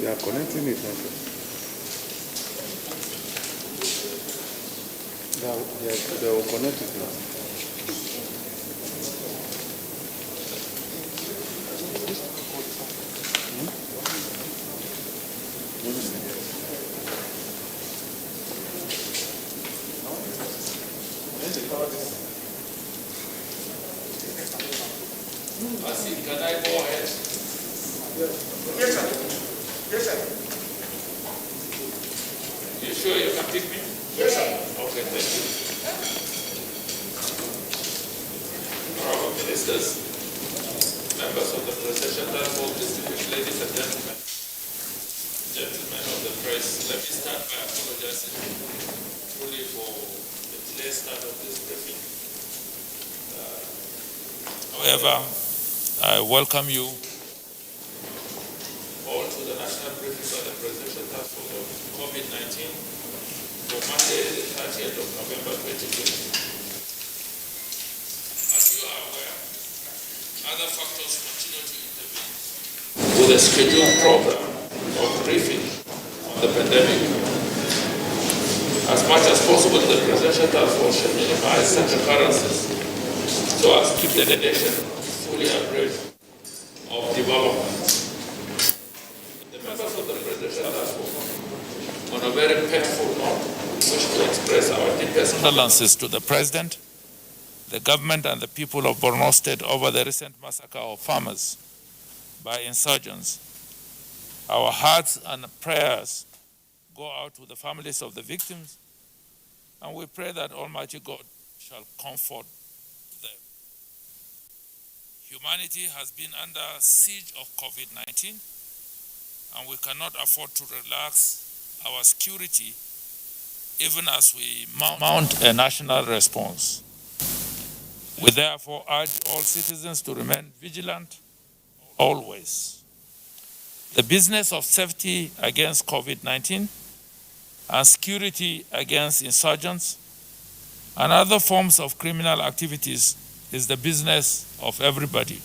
They are connecting it. They will connect it now. Can I go ahead? Yes, sir. Yes, sir. You sure you can pick me? Yes, sir. Okay, thank you. Honorable ministers, members of the presidential task force, distinguished ladies and gentlemen, gentlemen of the press, let me start by apologizing truly for the delayed start of this briefing. However, I welcome you all to the national briefing by the presidential task force of COVID-19 for Monday, the 30th of November 2020. As you are aware, other factors continue to intervene with a scheduled program of briefing on the pandemic. As much as possible, the presidential task force should minimize such occurrences so as to keep the nation fully abreast of developments. The members of the presidential task force, on a very painful note, wish to express our deepest condolences to the President, the government and the people of Borno State over the recent massacre of farmers by insurgents. Our hearts and prayers go out to the families of the victims, and we pray that Almighty God shall comfort them. Humanity has been under siege of COVID-19, and we cannot afford to relax our security even as we mount a national response. We therefore urge all citizens to remain vigilant always. The business of safety against COVID-19 and security against insurgents and other forms of criminal activities is the business of everybody.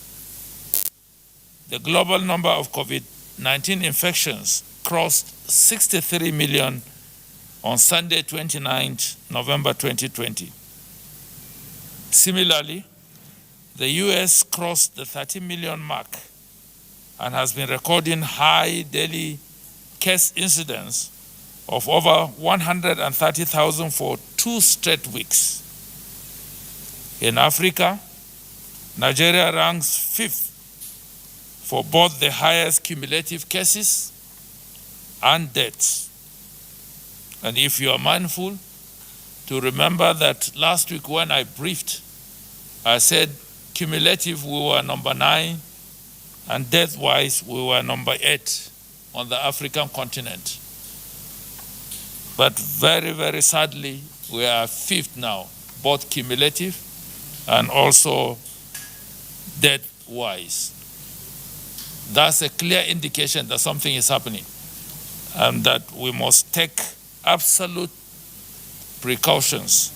The global number of COVID-19 infections crossed 63 million on Sunday, 29th November 2020. Similarly, the US crossed the 30 million mark and has been recording high daily case incidence of over 130,000 for 2 straight weeks. In Africa, Nigeria ranks 5th for both the highest cumulative cases and deaths. And if you are mindful, to remember that last week when I briefed, I said cumulative we were number 9 and death-wise we were number 8 on the African continent. But very, very sadly, we are 5th now, both cumulative and also death-wise. That's a clear indication that something is happening and that we must take absolute precautions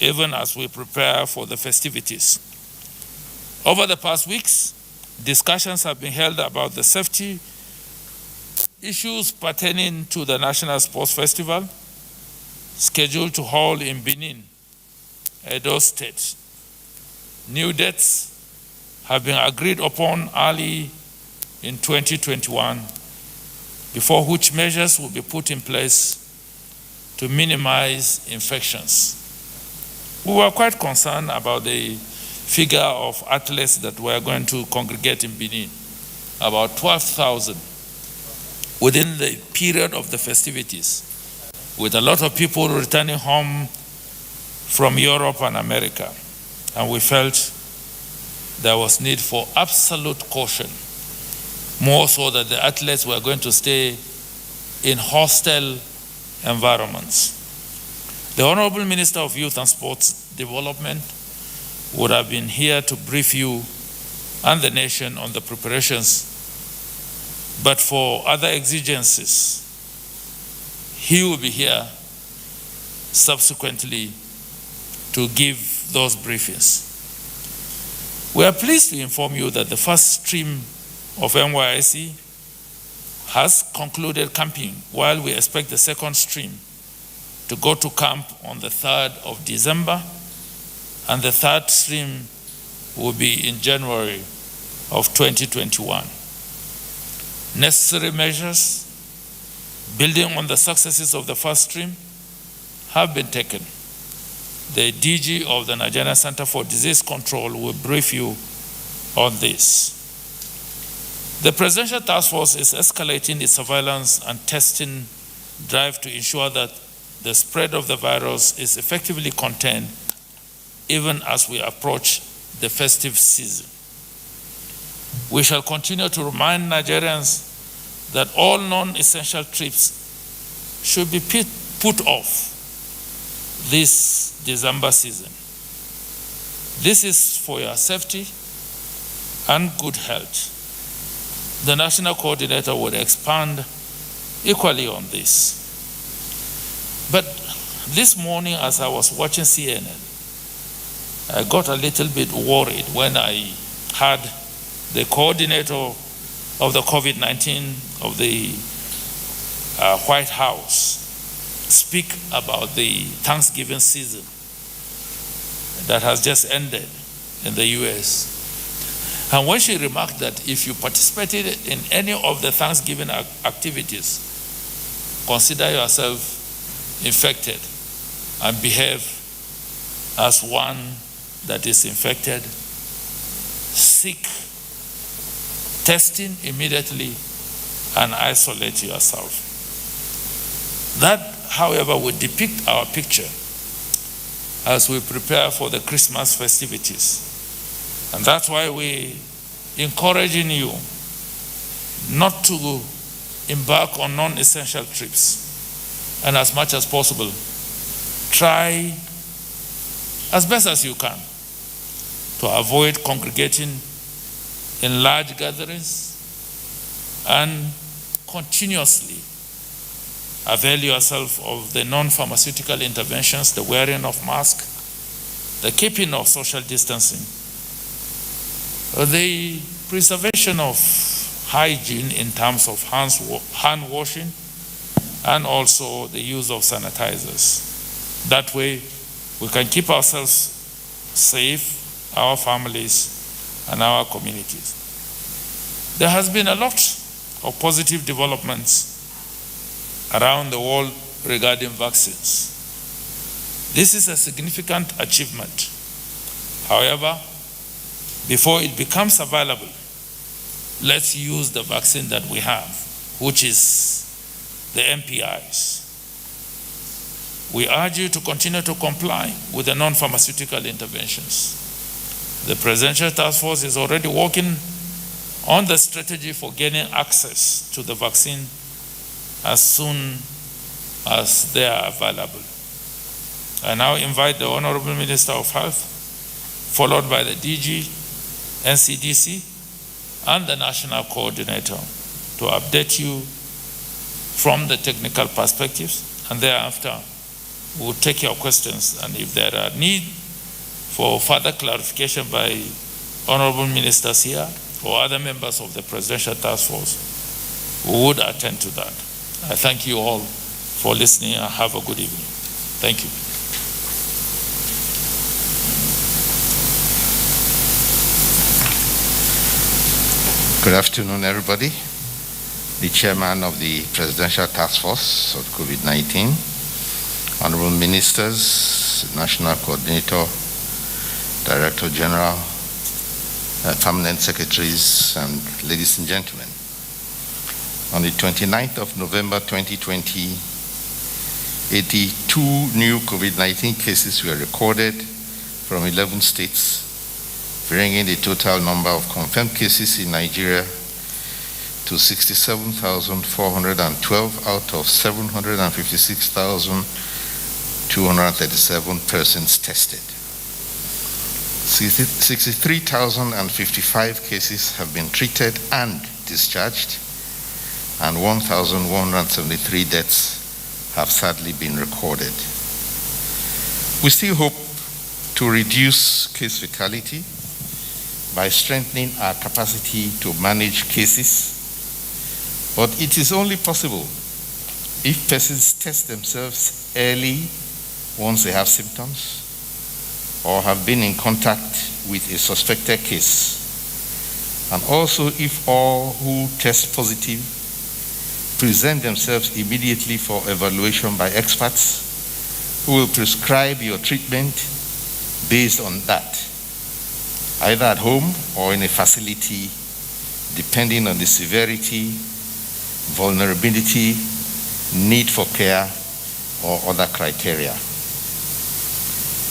even as we prepare for the festivities. Over the past weeks, discussions have been held about the safety issues pertaining to the National Sports Festival scheduled to hold in Benin, Edo State. New dates have been agreed upon early in 2021, before which measures will be put in place to minimize infections. We were quite concerned about the figure of athletes that were going to congregate in Benin, about 12,000 within the period of the festivities, with a lot of people returning home from Europe and America. And we felt there was need for absolute caution, more so that the athletes were going to stay in hostile environments. The Honorable Minister of Youth and Sports Development would have been here to brief you and the nation on the preparations, but for other exigencies, he will be here subsequently to give those briefings. We are pleased to inform you that the first stream of NYSC has concluded camping while we expect the second stream to go to camp on the 3rd of December, and the third stream will be in January of 2021. Necessary measures, building on the successes of the first stream, have been taken. The DG of the Nigerian Center for Disease Control will brief you on this. The Presidential Task Force is escalating its surveillance and testing drive to ensure that the spread of the virus is effectively contained even as we approach the festive season. We shall continue to remind Nigerians that all non-essential trips should be put off this December season. This is for your safety and good health. The National Coordinator would expand equally on this. But this morning, as I was watching CNN, I got a little bit worried when I heard the coordinator of the COVID-19 of the White House speak about the Thanksgiving season that has just ended in the US. And when she remarked that if you participated in any of the Thanksgiving activities, consider yourself infected and behave as one that is infected, seek testing immediately and isolate yourself. That, however, would depict our picture as we prepare for the Christmas festivities. And that's why we're encouraging you not to embark on non-essential trips. And as much as possible, try as best as you can to avoid congregating in large gatherings and continuously avail yourself of the non-pharmaceutical interventions, the wearing of masks, the keeping of social distancing, the preservation of hygiene in terms of hand washing, and also the use of sanitizers. That way, we can keep ourselves safe, our families, and our communities. There has been a lot of positive developments around the world regarding vaccines. This is a significant achievement. However, before it becomes available, let's use the vaccine that we have, which is the MPIs. We urge you to continue to comply with the non-pharmaceutical interventions. The Presidential Task Force is already working on the strategy for gaining access to the vaccine as soon as they are available. I now invite the Honorable Minister of Health, followed by the DG, NCDC, and the National Coordinator to update you from the technical perspectives, and thereafter we'll take your questions, and if there are need for further clarification by honorable ministers here or other members of the Presidential Task Force, we would attend to that. I thank you all for listening and have a good evening. Thank you. Good afternoon, everybody. The chairman of the Presidential Task Force on COVID-19, honorable ministers, national coordinator, director general, permanent secretaries, and ladies and gentlemen. On the 29th of November 2020, 82 new COVID-19 cases were recorded from 11 states, bringing the total number of confirmed cases in Nigeria to 67,412 out of 756,237 persons tested. 63,055 cases have been treated and discharged, and 1,173 deaths have sadly been recorded. We still hope to reduce case fatality by strengthening our capacity to manage cases, But it is only possible if persons test themselves early once they have symptoms or have been in contact with a suspected case, and also if all who test positive present themselves immediately for evaluation by experts who will prescribe your treatment based on that, either at home or in a facility, depending on the severity, vulnerability, need for care, or other criteria.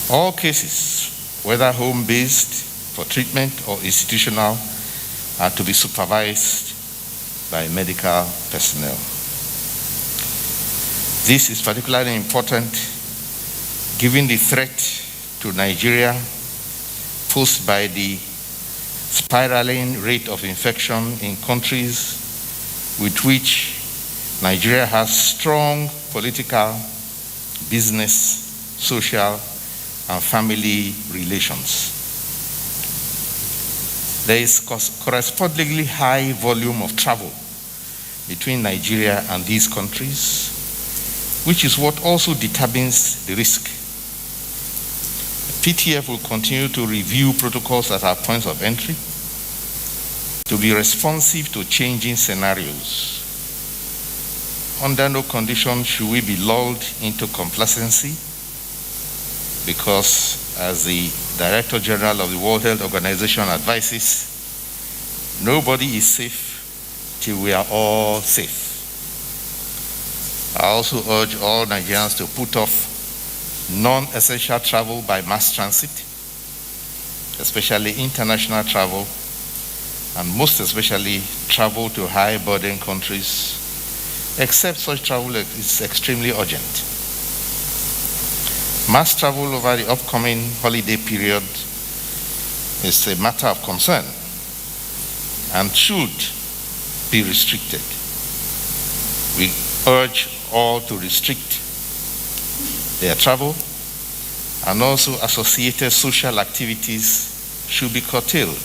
All cases, whether home-based for treatment or institutional, are to be supervised by medical personnel. This is particularly important given the threat to Nigeria posed by the spiraling rate of infection in countries with which Nigeria has strong political, business, social, and family relations. There is correspondingly high volume of travel between Nigeria and these countries, which is what also determines the risk. PTF will continue to review protocols at our points of entry to be responsive to changing scenarios. Under no condition should we be lulled into complacency, because as the Director General of the World Health Organization advises, nobody is safe till we are all safe. I also urge all Nigerians to put off non-essential travel by mass transit, especially international travel, and most especially travel to high-burden countries, except such travel is extremely urgent. Mass travel over the upcoming holiday period is a matter of concern and should be restricted. We urge all to restrict their travel, and also associated social activities should be curtailed.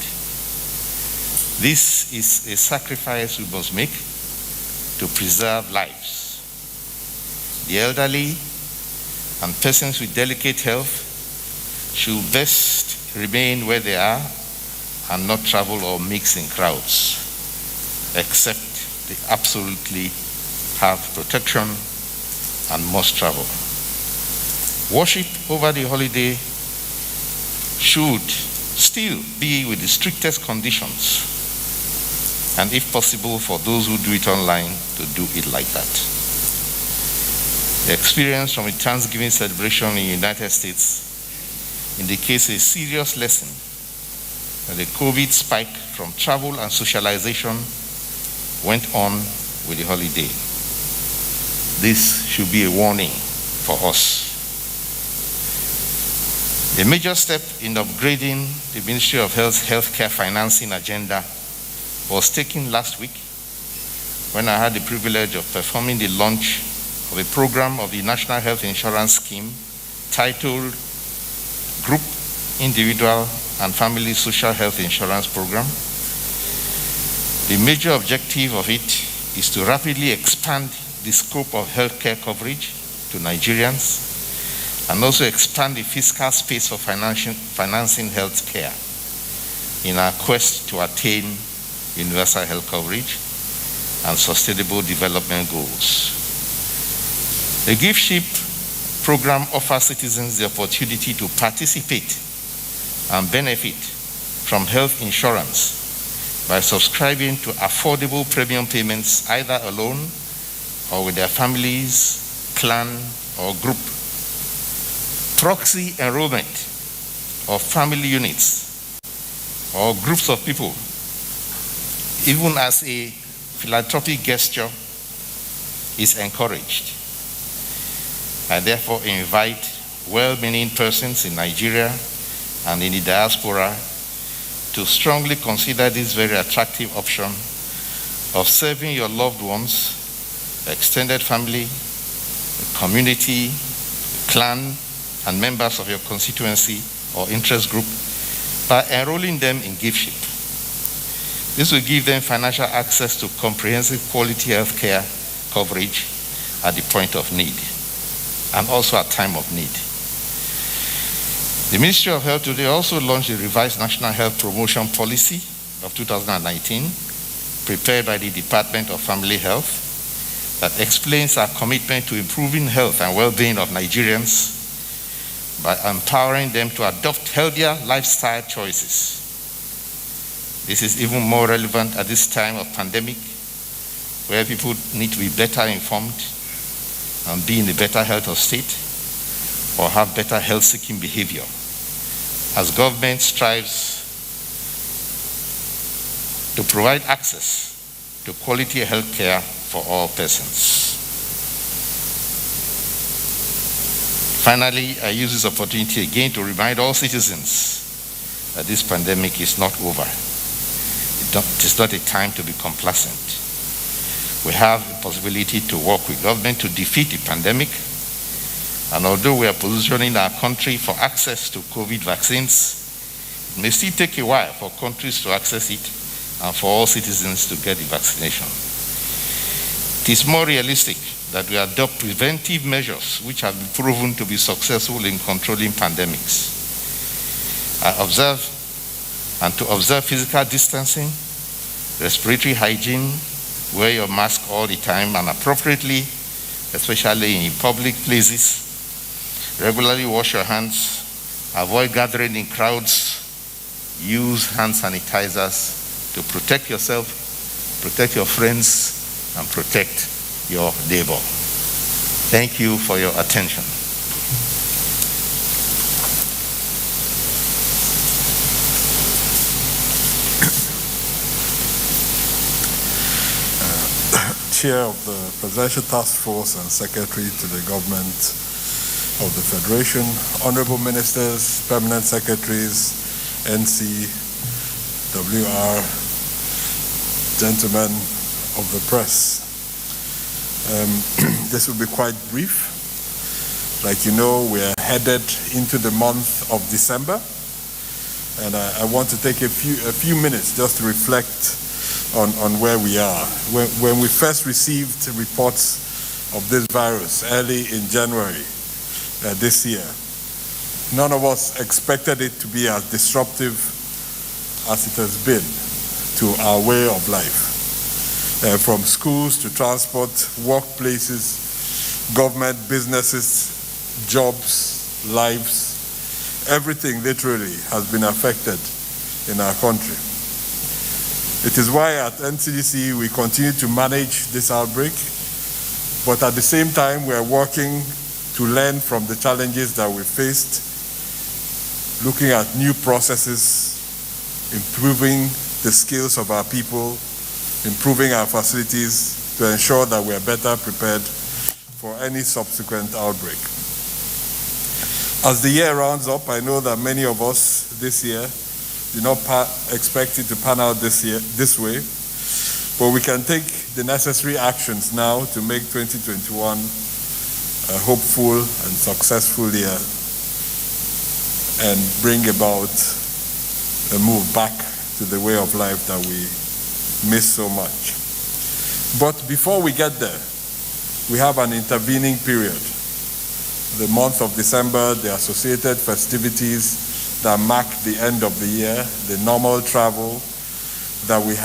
This is a sacrifice we must make to preserve lives. The elderly and persons with delicate health should best remain where they are and not travel or mix in crowds, except they absolutely have protection and must travel. Worship over the holiday should still be with the strictest conditions, and if possible for those who do it online, to do it like that. The experience from the Thanksgiving celebration in the United States indicates a serious lesson that the COVID spike from travel and socialization went on with the holiday. This should be a warning for us. A major step in upgrading the Ministry of Health's healthcare financing agenda was taken last week when I had the privilege of performing the launch of a program of the National Health Insurance Scheme titled Group, Individual, and Family Social Health Insurance Program. The major objective of it is to rapidly expand the scope of healthcare coverage to Nigerians and also expand the fiscal space for financing health care in our quest to attain universal health coverage and sustainable development goals. The gift ship program offers citizens the opportunity to participate and benefit from health insurance by subscribing to affordable premium payments either alone or with their families, clan, or group. Proxy enrollment of family units or groups of people, even as a philanthropic gesture, is encouraged. I therefore invite well-meaning persons in Nigeria and in the diaspora to strongly consider this very attractive option of serving your loved ones, extended family, community, clan, and members of your constituency or interest group by enrolling them in gift ship. This will give them financial access to comprehensive quality health care coverage at the point of need and also at time of need. The Ministry of Health today also launched a revised National Health Promotion Policy of 2019, prepared by the Department of Family Health, that explains our commitment to improving health and well-being of Nigerians by empowering them to adopt healthier lifestyle choices. This is even more relevant at this time of pandemic, where people need to be better informed and be in a better health of state or have better health-seeking behavior, as government strives to provide access to quality health care for all persons. Finally, I use this opportunity again to remind all citizens that this pandemic is not over. It is not a time to be complacent. We have the possibility to work with government to defeat the pandemic, and although we are positioning our country for access to COVID vaccines, it may still take a while for countries to access it and for all citizens to get the vaccination. It is more realistic that we adopt preventive measures which have been proven to be successful in controlling pandemics. To observe physical distancing, respiratory hygiene, wear your mask all the time and appropriately, especially in public places, regularly wash your hands, avoid gathering in crowds, use hand sanitizers to protect yourself, protect your friends, and protect your neighbor. Thank you for your attention. Chair of the Presidential Task Force and Secretary to the Government of the Federation, Honorable Ministers, Permanent Secretaries, NC, WR, gentlemen of the press. This will be quite brief. Like you know, we are headed into the month of December, and I want to take a few minutes just to reflect on where we are. When we first received reports of this virus early in January this year, none of us expected it to be as disruptive as it has been to our way of life. From schools to transport, workplaces, government, businesses, jobs, lives, everything literally has been affected in our country. It is why at NCDC we continue to manage this outbreak, but at the same time we are working to learn from the challenges that we faced, looking at new processes, improving the skills of our people, improving our facilities to ensure that we are better prepared for any subsequent outbreak. As the year rounds up, I know that many of us this year do not expect it to pan out this way, but we can take the necessary actions now to make 2021 a hopeful and successful year and bring about a move back to the way of life that we miss so much. But before we get there, we have an intervening period. The month of December, the associated festivities that mark the end of the year, the normal travel that we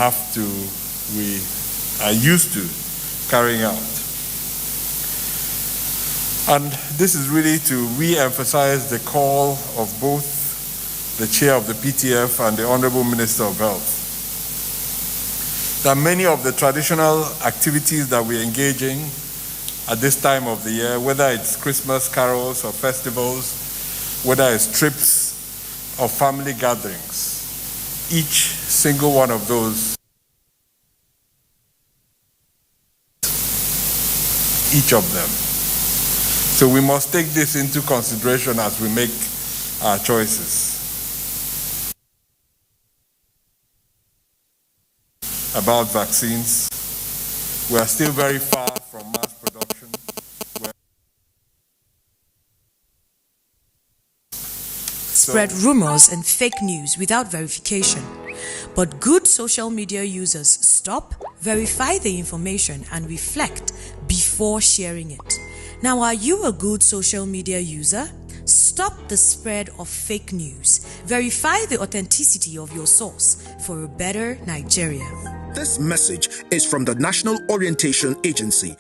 are used to carrying out. And this is really to re-emphasize the call of both the chair of the PTF and the Honorable Minister of Health, that many of the traditional activities that we engage in at this time of the year, whether it's Christmas carols or festivals, whether it's trips or family gatherings, each single one of those, each of them. So we must take this into consideration as we make our choices about vaccines. We are still very far from mass production. Spread rumors and fake news without verification. But good social media users stop, verify the information, and reflect before sharing it. Now, are you a good social media user? Stop the spread of fake news. Verify the authenticity of your source for a better Nigeria. This message is from the National Orientation Agency.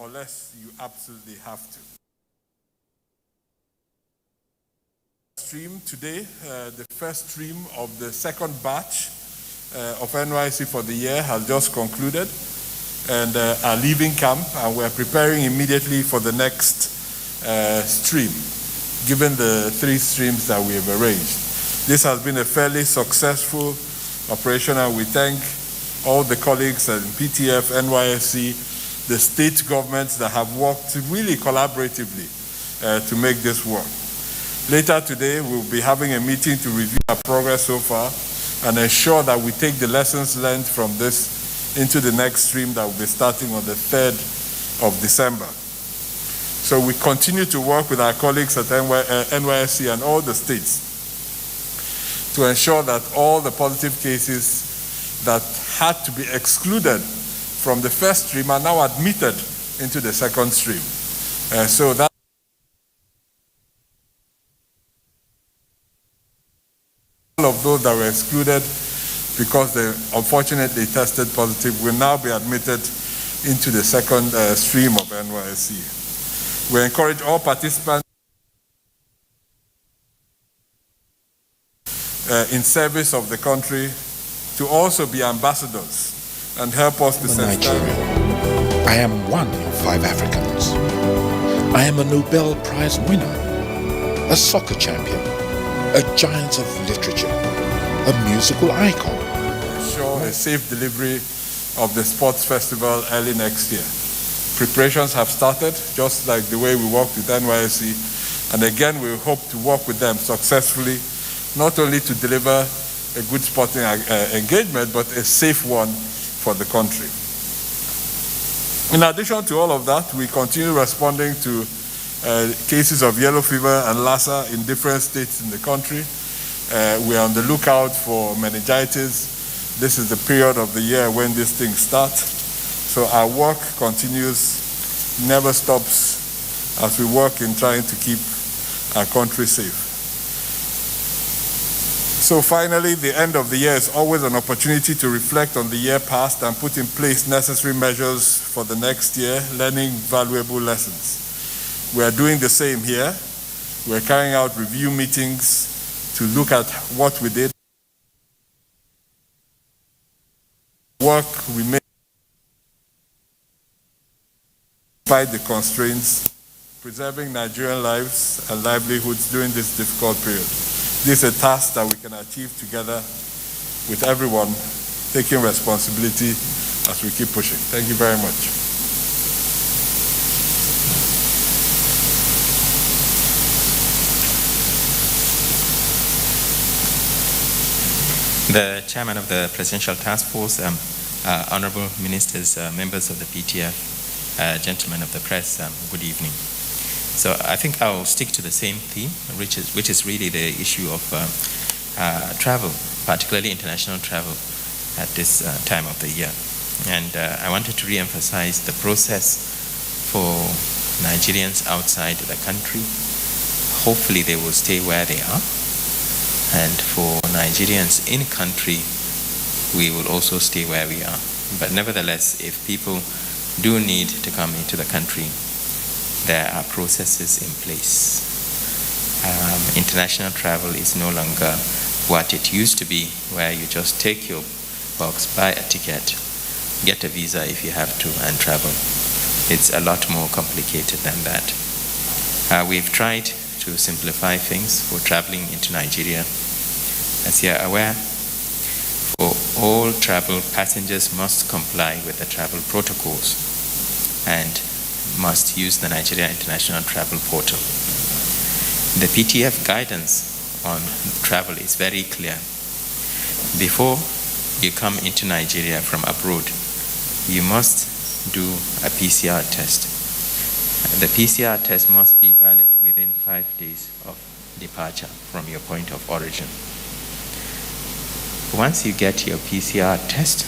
Unless you absolutely have to. Stream today, the first stream of the second batch of NYSC for the year has just concluded and are leaving camp, and we're preparing immediately for the next stream, given the 3 streams that we have arranged. This has been a fairly successful operation, and we thank all the colleagues at PTF, NYSC, the state governments that have worked really collaboratively to make this work. Later today, we'll be having a meeting to review our progress so far and ensure that we take the lessons learned from this into the next stream that will be starting on the 3rd of December. So we continue to work with our colleagues at NYSC and all the states to ensure that all the positive cases that had to be excluded from the first stream are now admitted into the second stream. So that all of those that were excluded because they unfortunately tested positive will now be admitted into the second stream of NYSC. We encourage all participants in service of the country to also be ambassadors and help us to I'm a Nigerian. I am one of 5 Africans. I am a Nobel Prize winner, a soccer champion, a giant of literature, a musical icon. Ensure a safe delivery of the sports festival early next year. Preparations have started, just like the way we worked with NYSC, and again we hope to work with them successfully, not only to deliver a good sporting engagement, but a safe one for the country. In addition to all of that, we continue responding to cases of yellow fever and Lassa in different states in the country. We are on the lookout for meningitis. This is the period of the year when these things start. So our work continues, never stops, as we work in trying to keep our country safe. So finally, the end of the year is always an opportunity to reflect on the year past and put in place necessary measures for the next year, learning valuable lessons. We are doing the same here. We're carrying out review meetings to look at what we did, work we made, despite the constraints, preserving Nigerian lives and livelihoods during this difficult period. This is a task that we can achieve together with everyone taking responsibility as we keep pushing. Thank you very much. The chairman of the Presidential Task Force, honorable ministers, members of the PTF, gentlemen of the press, good evening. So I think I'll stick to the same theme, which is really the issue of travel, particularly international travel at this time of the year. And I wanted to re-emphasize the process for Nigerians outside the country. Hopefully they will stay where they are. And for Nigerians in country, we will also stay where we are. But nevertheless, if people do need to come into the country, there are processes in place. International travel is no longer what it used to be, where you just take your box, buy a ticket, get a visa if you have to, and travel. It's a lot more complicated than that. We've tried to simplify things for traveling into Nigeria. As you are aware, for all travel, passengers must comply with the travel protocols and must use the Nigeria International Travel Portal. The PTF guidance on travel is very clear. Before you come into Nigeria from abroad, you must do a PCR test. The PCR test must be valid within 5 days of departure from your point of origin. Once you get your PCR test,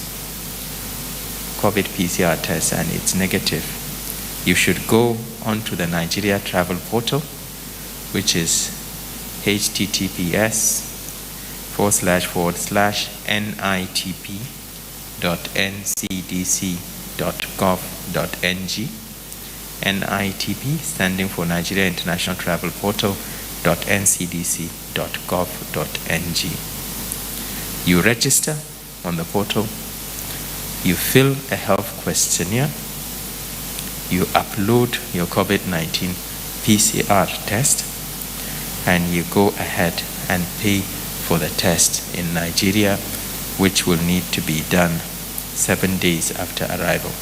COVID PCR test, and it's negative, you should go onto the Nigeria Travel Portal, which is https://nitp.ncdc.gov.ng. NITP standing for Nigeria International Travel Portal.ncdc.gov.ng. You register on the portal, you fill a health questionnaire, you upload your COVID-19 PCR test, and you go ahead and pay for the test in Nigeria, which will need to be done 7 days after arrival.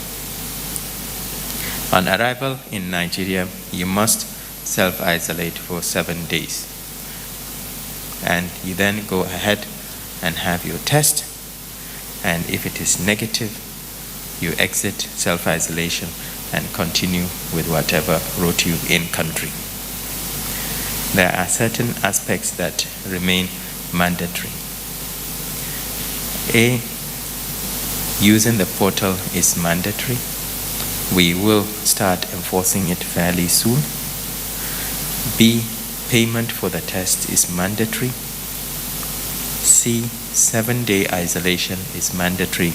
On arrival in Nigeria, you must self-isolate for 7 days. And you then go ahead and have your test, and if it is negative, you exit self-isolation and continue with whatever brought you in country. There are certain aspects that remain mandatory. A, using the portal is mandatory. We will start enforcing it fairly soon. B, payment for the test is mandatory. C, 7-day isolation is mandatory.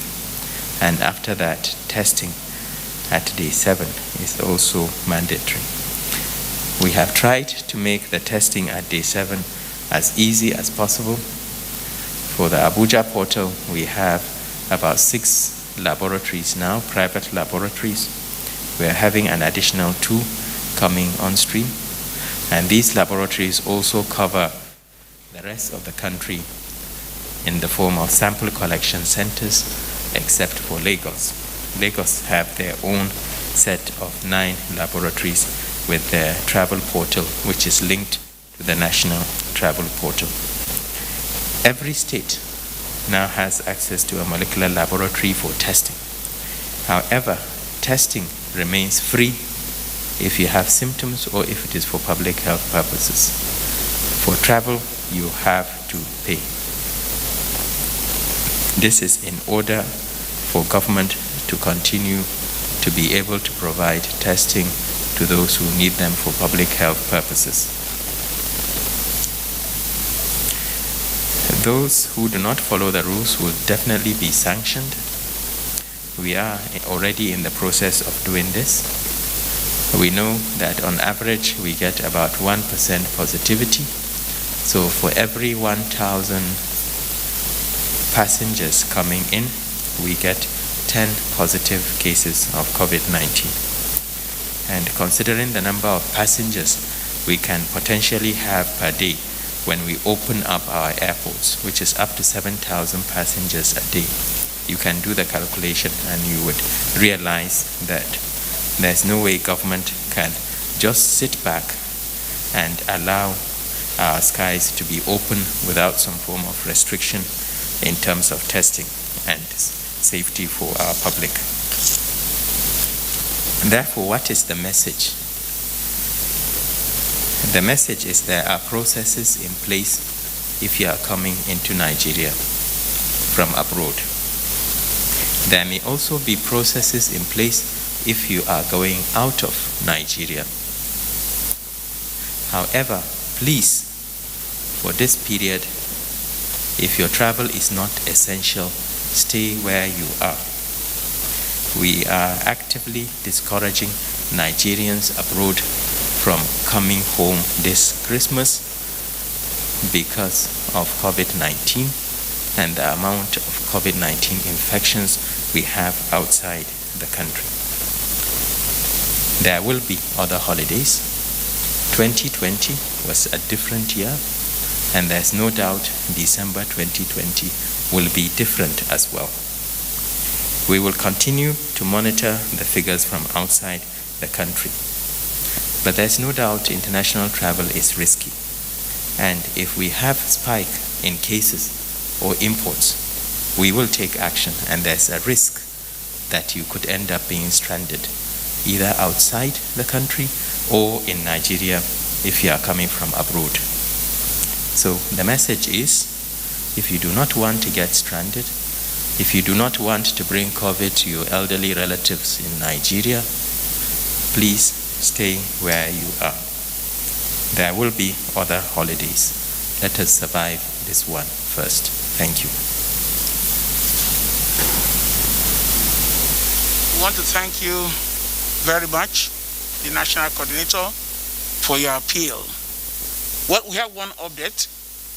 And after that, testing at day 7 is also mandatory. We have tried to make the testing at day 7 as easy as possible. For the Abuja portal, we have about 6 laboratories now, private laboratories. We are having an additional 2 coming on stream. And these laboratories also cover the rest of the country in the form of sample collection centers, except for Lagos. Lagos have their own set of 9 laboratories with their travel portal, which is linked to the national travel portal. Every state now has access to a molecular laboratory for testing. However, testing remains free if you have symptoms or if it is for public health purposes. For travel, you have to pay. This is in order for government to continue to be able to provide testing to those who need them for public health purposes. Those who do not follow the rules will definitely be sanctioned. We are already in the process of doing this. We know that on average we get about 1% positivity. So for every 1,000 passengers coming in, we get 10 positive cases of COVID-19. And considering the number of passengers we can potentially have per day when we open up our airports, which is up to 7,000 passengers a day, you can do the calculation and you would realize that there's no way government can just sit back and allow our skies to be open without some form of restriction in terms of testing and safety for our public. Therefore, what is the message? The message is there are processes in place if you are coming into Nigeria from abroad. There may also be processes in place if you are going out of Nigeria. However, please, for this period, if your travel is not essential, stay where you are. We are actively discouraging Nigerians abroad from coming home this Christmas because of COVID-19 and the amount of COVID-19 infections we have outside the country. There will be other holidays. 2020 was a different year, and there's no doubt December 2020 will be different as well. We will continue to monitor the figures from outside the country. But there's no doubt international travel is risky. And if we have spike in cases or imports, we will take action, and there's a risk that you could end up being stranded, either outside the country or in Nigeria if you are coming from abroad. So the message is, if you do not want to get stranded, if you do not want to bring COVID to your elderly relatives in Nigeria, please stay where you are. There will be other holidays. Let us survive this one first. Thank you. We want to thank you very much, the National Coordinator, for your appeal. Well, we have one update.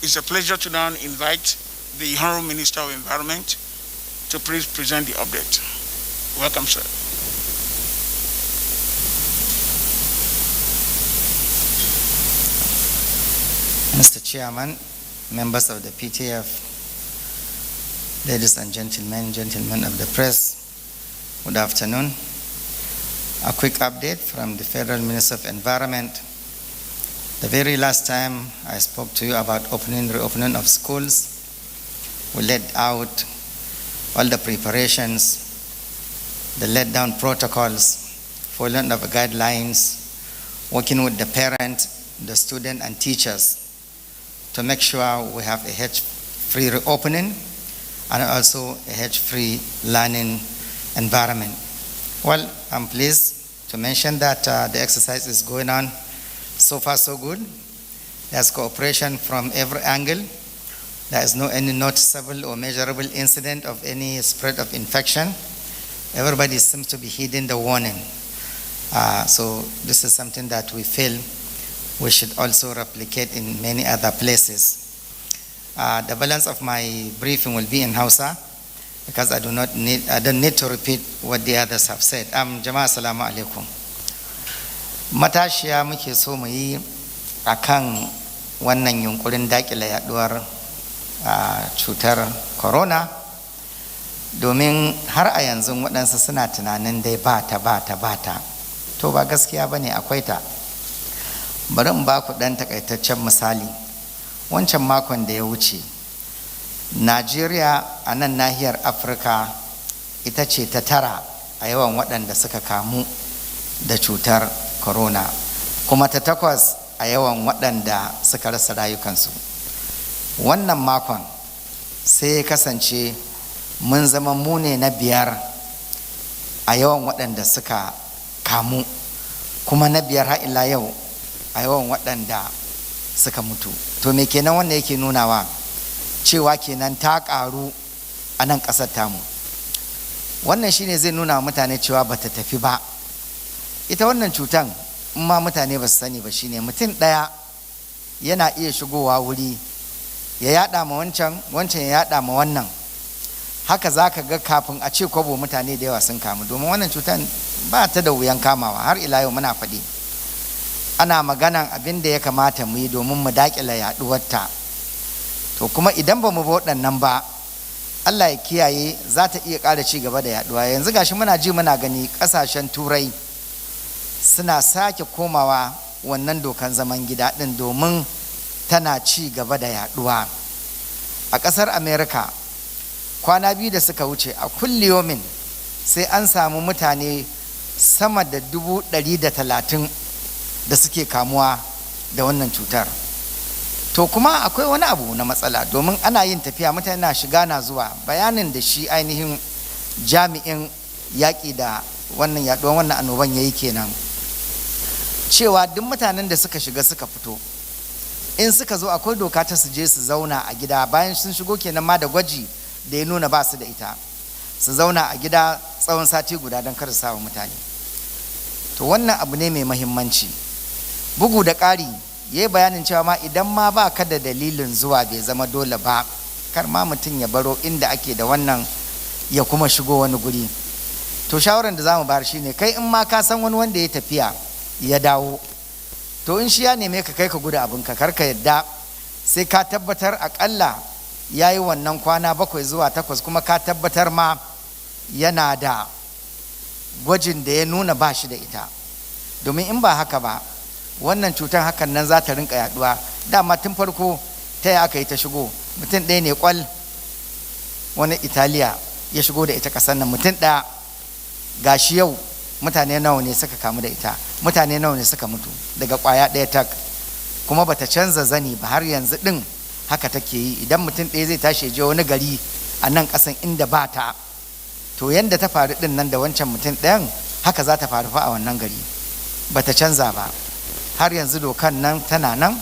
It's a pleasure to now invite the Honorable Minister of Environment to please present the update. Welcome, sir. Mr. Chairman, members of the PTF, ladies and gentlemen of the press, good afternoon. A quick update from the Federal Minister of Environment. The very last time I spoke to you about reopening of schools, we laid out all the preparations, the laid down protocols, following of guidelines, working with the parent, the student and teachers to make sure we have a H-free reopening and also a H-free learning environment. Well, I'm pleased to mention that the exercise is going on. So far, so good. There's cooperation from every angle. There is no any noticeable or measurable incident of any spread of infection. Everybody seems to be heeding the warning. So this is something that we feel we should also replicate in many other places. The balance of my briefing will be in Hausa because I don't need to repeat what the others have said. Jama'a assalamu alaikum. Matashiya muke so mu yi akan wannan yunkurin dakile yaduwar cutar corona, domin har a yanzu waɗansu suna tunanin dai bata. To ba gaskiya bane, akwai ta. Bari in ba ku ɗan takaitaccen misali. Wancan makon da ya wuce, Najeriya a nan nahiyar Afirka ita ce ta tara a yawan waɗanda suka kamu da cutar corona, kuma ta takwas a yawan waɗanda suka rasa rayukansu. Wannan makon sai ya kasance mun zama mu ne na 5 a yawan waɗanda suka kamu, kuma na 5 har ila yau a yawan waɗanda suka mutu. To me kenan wanda yake nunawa? Cewa kenan ta ƙaru a nan ƙasar tamu. Wannan shine zai nuna mutane cewa bata tafi ba. Ita wannan cutan in ma mutane ba su sani ba shine mutum ɗaya yana iya shigowa wuri ya yada ma wancan ya yada ma wannan. Haka za ka ga kafin a ce kwabo mutane da yawa sun kamu, domin wannan cutan ba ta da wuyan kamawa. Har ila yau muna faɗi, ana maganan abin da ya kamata mu yi domin mu daƙile yaɗuwarta. To kuma idan ba mu bi waɗannan ba, Allah ya kiyaye, za ta iya ƙara ci gaba da yaɗuwa. Yanzu gashi muna ji muna gani ƙasashen Turai suna sake komawa wannan dokan zaman gida ɗin domin tana ci gaba da yaɗuwa. A ƙasar Amerika kwana 2 da suka wuce, a kulliyomin sai an samu mutane sama da 130 da suke kamuwa da wannan cutar. To kuma akwai wani abu na matsala, domin ana yin tafiya, mutane na shiga na zuwa. Bayanin da shi ainihin jami'in yaƙi da wannan yaɗuwar wannan annoban yayi kenan, cewa duk mutanen da suka shiga suka fito, in suka zo akwai doka ta su je su zauna a gida bayan sun shigo kenan ma da gwaji da ya nuna ba su da ita, su zauna a gida tsawon sati guda don kar su sa wa mutane. To wannan abu ne mai mahimmanci. Bugu da ƙari ya yi bayanin cewa ma idan ma ba ka da dalilin zuwa bai zama dole ba, kar ma mutum ya baro inda ake da wannan ya kuma shigo wani guri. to shawaran da za mu bayar shine kai in ma ka san wani wanda ya tafiya ya dawo, to in shi ya neme ka kai ka gudu abinka, kar ka yadda sai ka tabbatar akalla ya yi wannan kwana 7 zuwa 8 kuma ka tabbatar ma yana da gwajin da ya nuna ba shi da ita. Domin in ba haka ba wannan cutar hakan nan za ta rinka yaduwa. Dama tun farko ta yi aka yi ta shigo, mutum ɗaya ne kwal wani Italiya ya shigo da ita ƙasar nan, mutum ɗaya. Gashi yau mutane nawa ne suka kamu da ita, mutane nawa ne suka mutu daga ƙwaya ɗaya tak, kuma bata canza zani ba har yanzu ɗin haka take yi. Idan mutum ɗaya zai tashi je wani gari a nan ƙasan inda ba ta, to yanda ta faru ɗin nan da wancan mutum ɗayan haka za ta faru fa a wannan gari, bata canza ba har yanzu. dokan nan tana nan.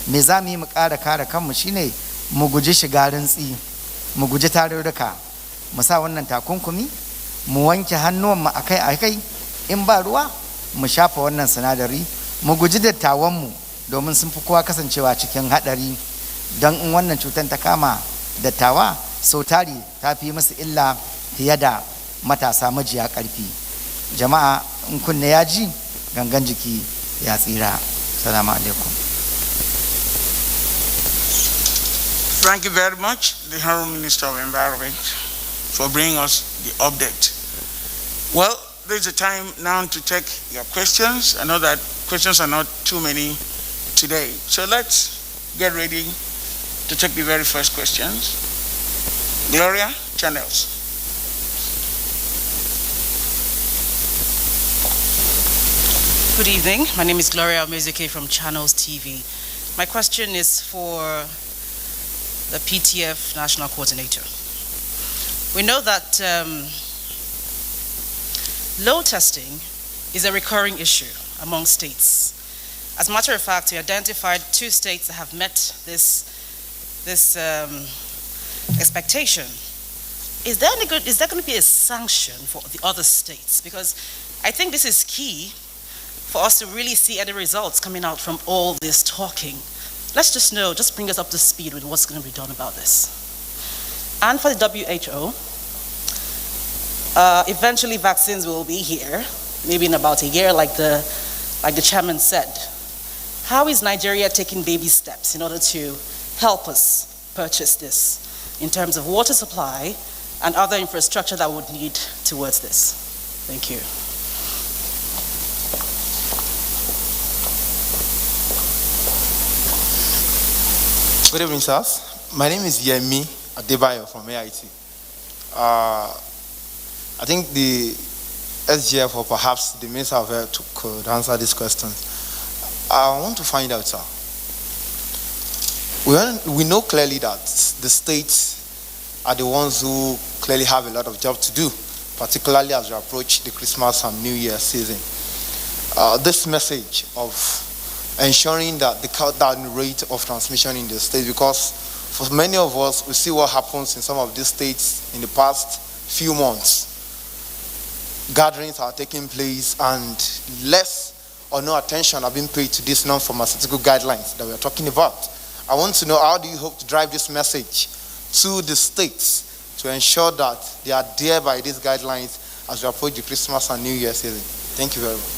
Me za mu yi mu ƙara kare kanmu shine mu guji shiga rintsi, mu guji tarurruka, mu sa wannan takunkumi, mu wanke hannuwanmu akai-akai, in ba ruwa mu shafa wannan sinadari, mu guji dattawanmu domin sun fi kowa kasancewa cikin haɗari, don in wannan cutar ta kama dattawa sau tari ta fi musu illa fiye da matasa majiya ƙarfi. Jama'a in kunne ya ji gangan jiki ya tsira. Salamu alaikum. Thank you very much, the Honorable Minister of Environment, for bringing us the update. Well, there's a time now to take your questions. I know that questions are not too many today. So let's get ready to take the very first questions. Gloria, Channels. Good evening. My name is Gloria Omezike from Channels TV. My question is for the PTF National Coordinator. We know that load testing is a recurring issue among states. As a matter of fact, we identified 2 states that have met this expectation. Is there going to be a sanction for the other states? Because I think this is key for us to really see any results coming out from all this talking. Let's just know, just bring us up to speed with what's going to be done about this. And for the WHO, eventually vaccines will be here, maybe in about a year, like the chairman said. How is Nigeria taking baby steps in order to help us purchase this in terms of water supply and other infrastructure that we would need towards this? Thank you. Good evening, sirs. My name is Yemi Adebayo from AIT. I think the SGF or perhaps the Minister of Health could answer this question. I want to find out, sir. We know clearly that the states are the ones who clearly have a lot of job to do, particularly as we approach the Christmas and New Year season. This message of ensuring that the cut down rate of transmission in the states, because for many of us, we see what happens in some of these states in the past few months. Gatherings are taking place and less or no attention are being paid to these non-pharmaceutical guidelines that we are talking about. I want to know, how do you hope to drive this message to the states to ensure that they adhere by these guidelines as we approach the Christmas and New Year season? Thank you very much.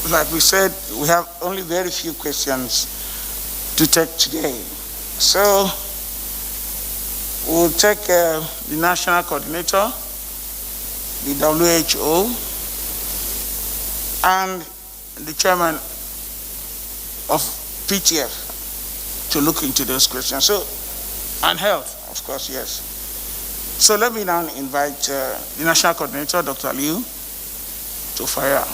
Like we said, we have only very few questions to take today. So we'll take the national coordinator, the WHO, and the chairman of PTF to look into those questions. So, and health, of course, yes. So let me now invite the national coordinator, Dr. Liu, to fire.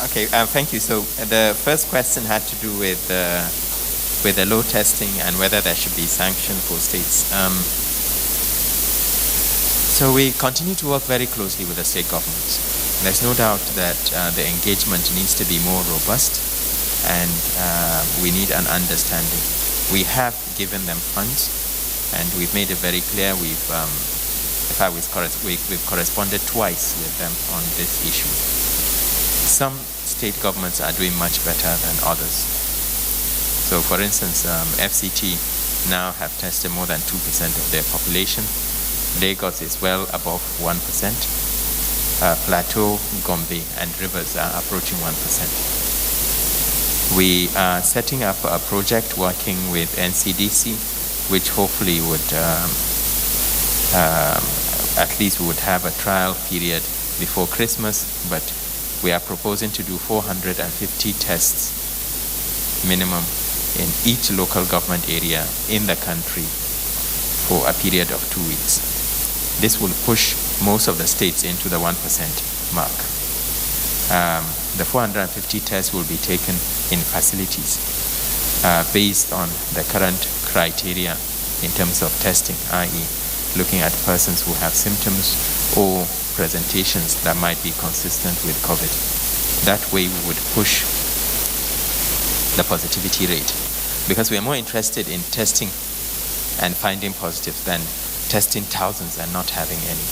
Okay, thank you. So the first question had to do with the load testing and whether there should be sanction for states. So we continue to work very closely with the state governments. There's no doubt that the engagement needs to be more robust, and we need an understanding. We have given them funds, and we've made it very clear. We've corresponded twice with them on this issue. Some state governments are doing much better than others. So for instance, FCT now have tested more than 2% of their population. Lagos is well above 1%. Plateau, Gombe, and Rivers are approaching 1%. We are setting up a project working with NCDC, which hopefully would at least we would have a trial period before Christmas, but we are proposing to do 450 tests minimum in each local government area in the country for a period of 2 weeks. This will push most of the states into the 1% mark. The 450 tests will be taken in facilities based on the current criteria in terms of testing, i.e. looking at persons who have symptoms or presentations that might be consistent with COVID. That way we would push the positivity rate, because we are more interested in testing and finding positives than testing thousands and not having any.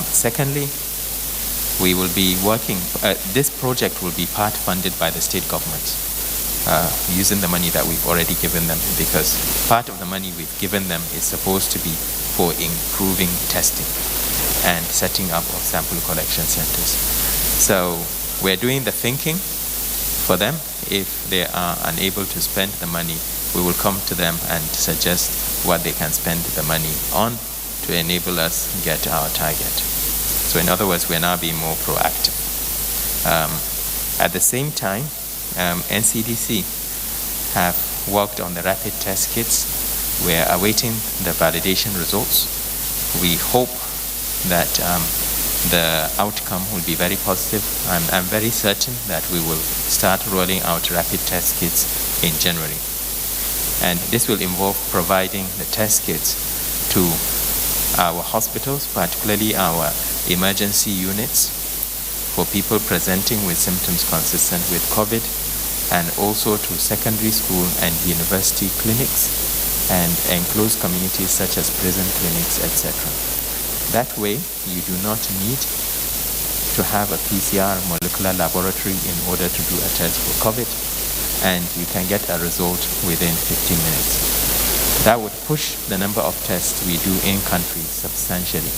Secondly, we will be working, this project will be part funded by the state government using the money that we've already given them, because part of the money we've given them is supposed to be for improving testing and setting up of sample collection centers. So we're doing the thinking for them. If they are unable to spend the money, we will come to them and suggest what they can spend the money on to enable us get our target. So in other words, we're now being more proactive. At the same time, NCDC have worked on the rapid test kits. We're awaiting the validation results. We hope that the outcome will be very positive. I'm very certain that we will start rolling out rapid test kits in January. And this will involve providing the test kits to our hospitals, particularly our emergency units, for people presenting with symptoms consistent with COVID, and also to secondary school and university clinics and enclosed communities such as prison clinics, etc. That way, you do not need to have a PCR molecular laboratory in order to do a test for COVID, and you can get a result within 15 minutes. That would push the number of tests we do in country substantially.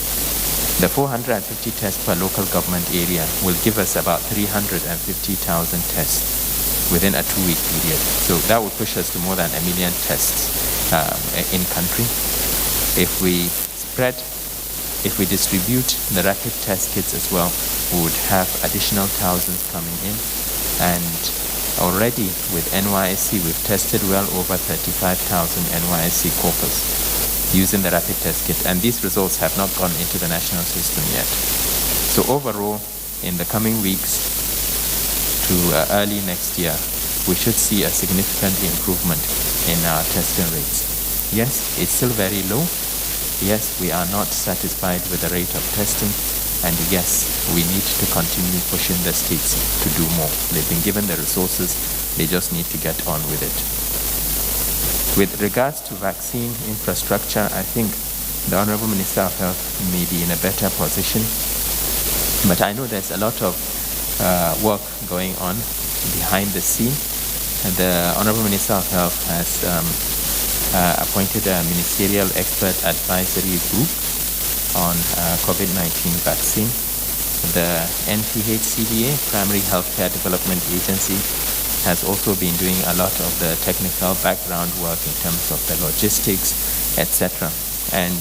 The 450 tests per local government area will give us about 350,000 tests within a 2-week period. So that would push us to more than 1 million tests in country. If we distribute the rapid test kits as well, we would have additional thousands coming in. And already with NYSC, we've tested well over 35,000 NYSC corpus using the rapid test kit. And these results have not gone into the national system yet. So overall, in the coming weeks to early next year, we should see a significant improvement in our testing rates. Yes, it's still very low. Yes, we are not satisfied with the rate of testing, and yes, we need to continue pushing the states to do more. They've been given the resources, they just need to get on with it. With regards to vaccine infrastructure, I think the Honorable Minister of Health may be in a better position, but I know there's a lot of work going on behind the scene. The Honorable Minister of Health has appointed a ministerial expert advisory group on COVID-19 vaccine. The NPHCDA, Primary Healthcare Development Agency, has also been doing a lot of the technical background work in terms of the logistics, etc. And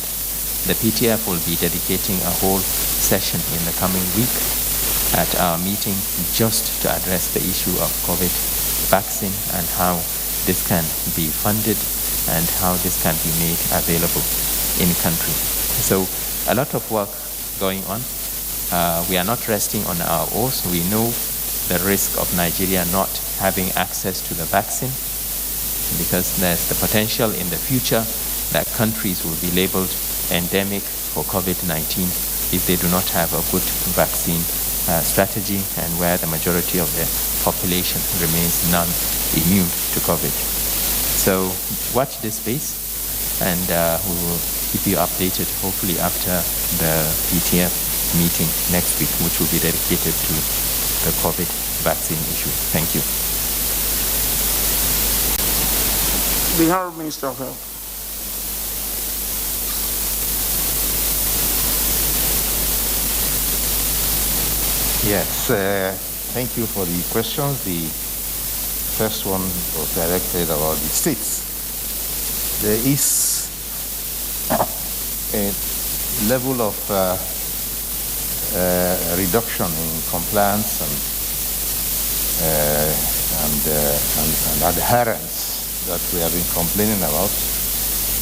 the PTF will be dedicating a whole session in the coming week at our meeting just to address the issue of COVID vaccine and how this can be funded and how this can be made available in country. So a lot of work going on. We are not resting on our oars. We know the risk of Nigeria not having access to the vaccine, because there's the potential in the future that countries will be labeled endemic for COVID-19 if they do not have a good vaccine strategy, and where the majority of the population remains non-immune to COVID. So watch this space, and we will keep you updated, hopefully after the PTF meeting next week, which will be dedicated to the COVID vaccine issue. Thank you. The Honorable Minister of Health. Yes, thank you for the questions. The first one was directed about the states. There is a level of reduction in compliance and adherence that we have been complaining about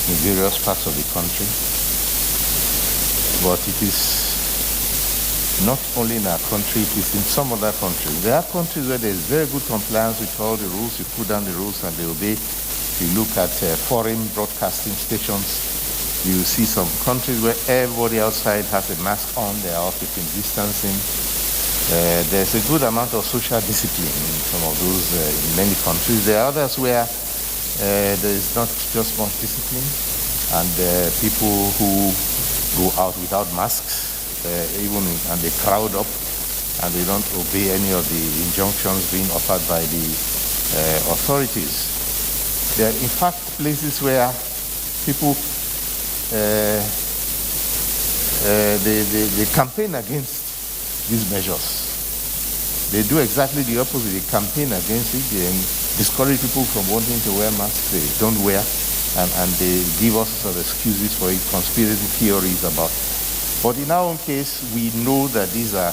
in various parts of the country. But it is not only in our country, it is in some other countries. There are countries where there is very good compliance with all the rules. You put down the rules and they obey. If you look at foreign broadcasting stations, you see some countries where everybody outside has a mask on. They are all keeping distancing. There's a good amount of social discipline in some of those, in many countries. There are others where there is not just much discipline, and people who go out without masks, and they crowd up and they don't obey any of the injunctions being offered by the authorities. There are in fact places where people they campaign against these measures. They do exactly the opposite. They campaign against it. They discourage people from wanting to wear masks. They don't wear, and they give us sort of excuses for it, conspiracy theories about. But in our own case, we know that these are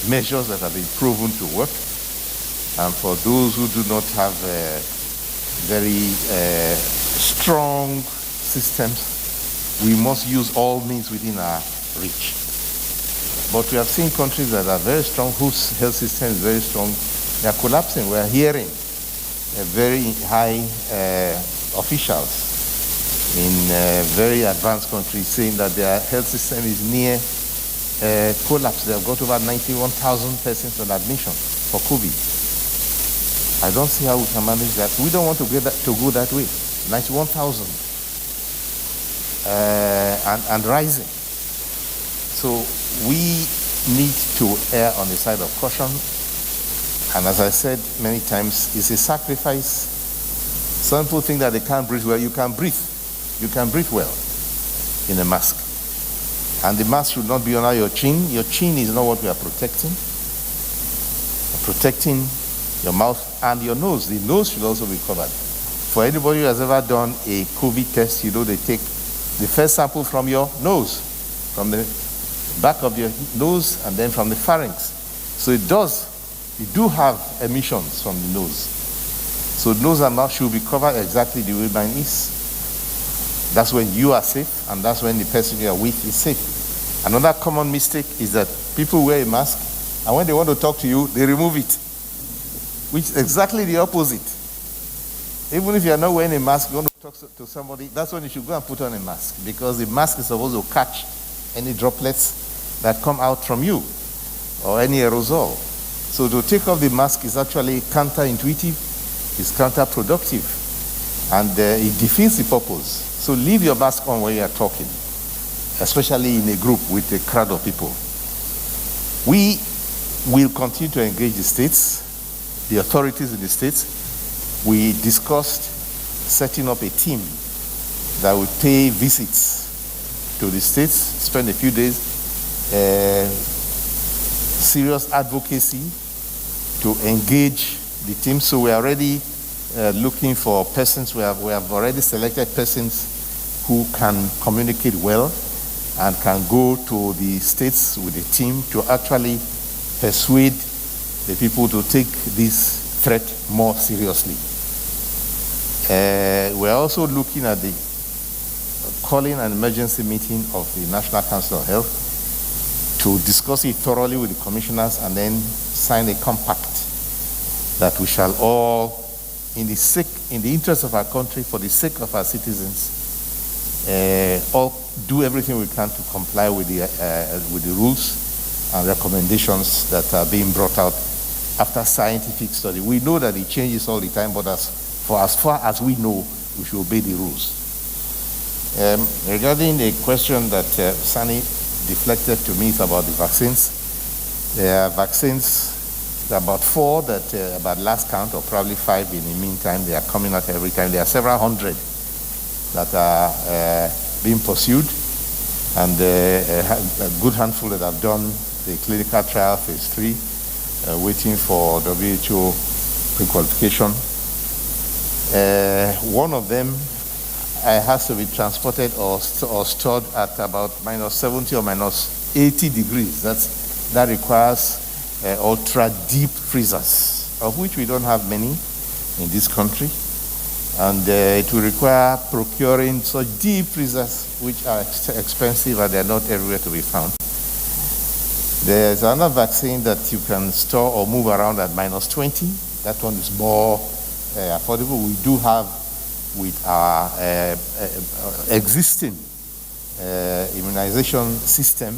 measures that have been proven to work. And for those who do not have very strong systems, we must use all means within our reach. But we have seen countries that are very strong, whose health system is very strong, they are collapsing. We are hearing very high officials in very advanced countries saying that their health system is near collapse. They have got over 91,000 persons on admission for COVID. I don't see how we can manage that. We don't want to go that way. 91,000 and rising. So we need to err on the side of caution. And as I said many times, it's a sacrifice. Some people think that they can't breathe well. You can breathe. You can breathe well in a mask. And the mask should not be under your chin. Your chin is not what we are protecting. We're protecting your mouth and your nose. The nose should also be covered. For anybody who has ever done a COVID test, you know they take the first sample from your nose, from the back of your nose, and then from the pharynx. So you do have emissions from the nose. So nose and mouth should be covered exactly the way mine is. That's when you are safe, and that's when the person you are with is safe. Another common mistake is that people wear a mask, and when they want to talk to you, they remove it, which is exactly the opposite. Even if you are not wearing a mask, you want to talk to somebody, that's when you should go and put on a mask, because the mask is supposed to catch any droplets that come out from you, or any aerosol. So to take off the mask is actually counterintuitive, it's counterproductive, and it defeats the purpose. So leave your mask on when you are talking, especially in a group with a crowd of people. We will continue to engage the states, the authorities in the states. We discussed setting up a team that would pay visits to the states, spend a few days, serious advocacy to engage the team. So we are already looking for persons. We have already selected persons who can communicate well and can go to the states with a team to actually persuade the people to take this threat more seriously. We're also looking at the calling an emergency meeting of the National Council of Health to discuss it thoroughly with the commissioners and then sign a compact that we shall all, in the interest of our country, for the sake of our citizens, all do everything we can to comply with the rules and recommendations that are being brought out after scientific study. We know that it changes all the time, but as far as we know, we should obey the rules. Regarding the question that Sani deflected to me about the vaccines, there are vaccines There are about 4 that, about last count, or probably 5 in the meantime. They are coming out every time. There are several hundred that are being pursued, and a good handful that have done the clinical trial phase 3, waiting for WHO pre-qualification. One of them has to be transported or stored at about minus 70 or minus 80 degrees. That requires ultra deep freezers, of which we don't have many in this country. And it will require procuring such deep freezers, which are expensive and they're not everywhere to be found. There's another vaccine that you can store or move around at minus 20. That one is more affordable. We do have, with our existing immunization system,